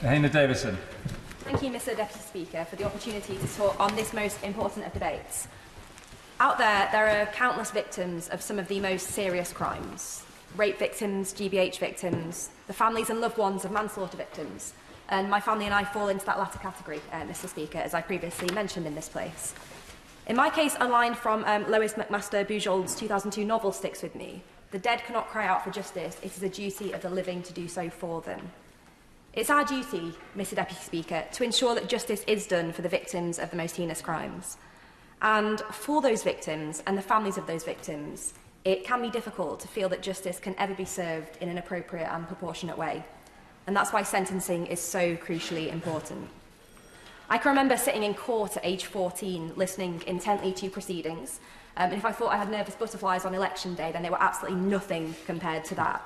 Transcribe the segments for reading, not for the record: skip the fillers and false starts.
Dehenna Davison. Thank you, Mr. Deputy Speaker, for the opportunity to talk on this most important of debates. Out there are countless victims of some of the most serious crimes. Rape victims, GBH victims, the families and loved ones of manslaughter victims. And my family and I fall into that latter category, Mr. Speaker, as I previously mentioned in this place. In my case, a line from Lois McMaster Bujold's 2002 novel sticks with me. The dead cannot cry out for justice. It is a duty of the living to do so for them. It's our duty, Mr. Deputy Speaker, to ensure that justice is done for the victims of the most heinous crimes. And for those victims and the families of those victims, it can be difficult to feel that justice can ever be served in an appropriate and proportionate way. And that's why sentencing is so crucially important. I can remember sitting in court at age 14, listening intently to proceedings. And if I thought I had nervous butterflies on election day, then they were absolutely nothing compared to that.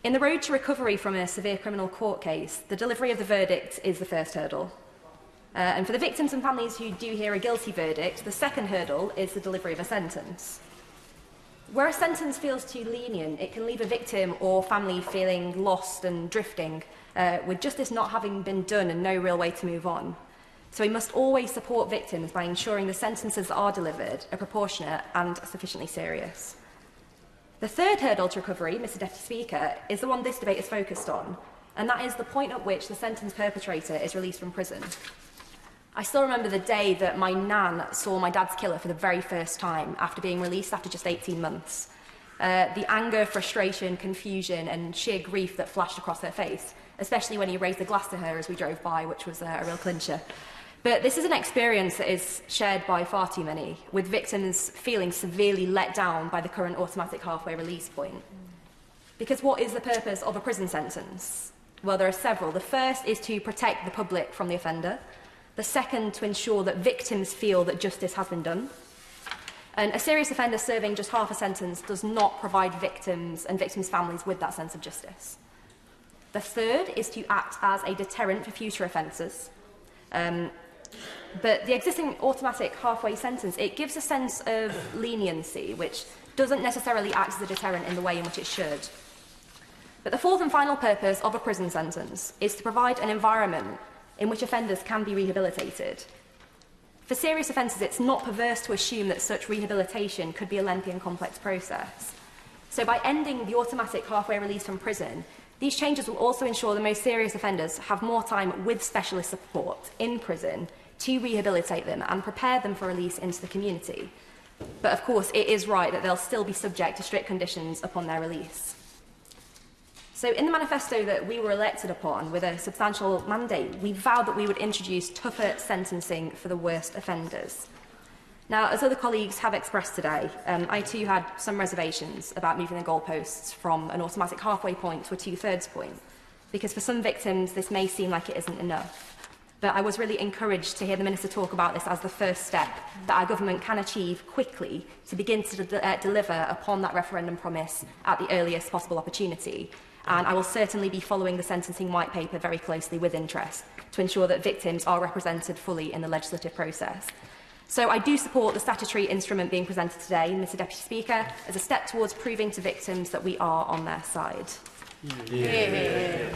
In the road to recovery from a severe criminal court case, the delivery of the verdict is the first hurdle. And for the victims and families who do hear a guilty verdict, the second hurdle is the delivery of a sentence. Where a sentence feels too lenient, it can leave a victim or family feeling lost and drifting, with justice not having been done and no real way to move on. So we must always support victims by ensuring the sentences that are delivered are proportionate and sufficiently serious. The third hurdle to recovery, Mr. Deputy Speaker, is the one this debate is focused on, and that is the point at which the sentenced perpetrator is released from prison. I still remember the day that my nan saw my dad's killer for the very first time after being released after just 18 months. The anger, frustration, confusion and sheer grief that flashed across her face, especially when he raised the glass to her as we drove by, which was a real clincher. But this is an experience that is shared by far too many, with victims feeling severely let down by the current automatic halfway release point. Because what is the purpose of a prison sentence? Well, there are several. The first is to protect the public from the offender. The second, to ensure that victims feel that justice has been done. And a serious offender serving just half a sentence does not provide victims and victims' families with that sense of justice. The third is to act as a deterrent for future offenders. But the existing automatic halfway sentence, it gives a sense of leniency, which doesn't necessarily act as a deterrent in the way in which it should. But the fourth and final purpose of a prison sentence is to provide an environment in which offenders can be rehabilitated. For serious offences, it's not perverse to assume that such rehabilitation could be a lengthy and complex process. So by ending the automatic halfway release from prison, these changes will also ensure the most serious offenders have more time with specialist support in prison to rehabilitate them and prepare them for release into the community. But of course, it is right that they'll still be subject to strict conditions upon their release. So in the manifesto that we were elected upon with a substantial mandate, we vowed that we would introduce tougher sentencing for the worst offenders. Now, as other colleagues have expressed today, I too had some reservations about moving the goalposts from an automatic halfway point to a two-thirds point, because for some victims this may seem like it isn't enough. But I was really encouraged to hear the Minister talk about this as the first step that our government can achieve quickly to begin to deliver upon that referendum promise at the earliest possible opportunity. And I will certainly be following the sentencing white paper very closely with interest to ensure that victims are represented fully in the legislative process. So I do support the statutory instrument being presented today, Mr. Deputy Speaker, as a step towards proving to victims that we are on their side. Yeah.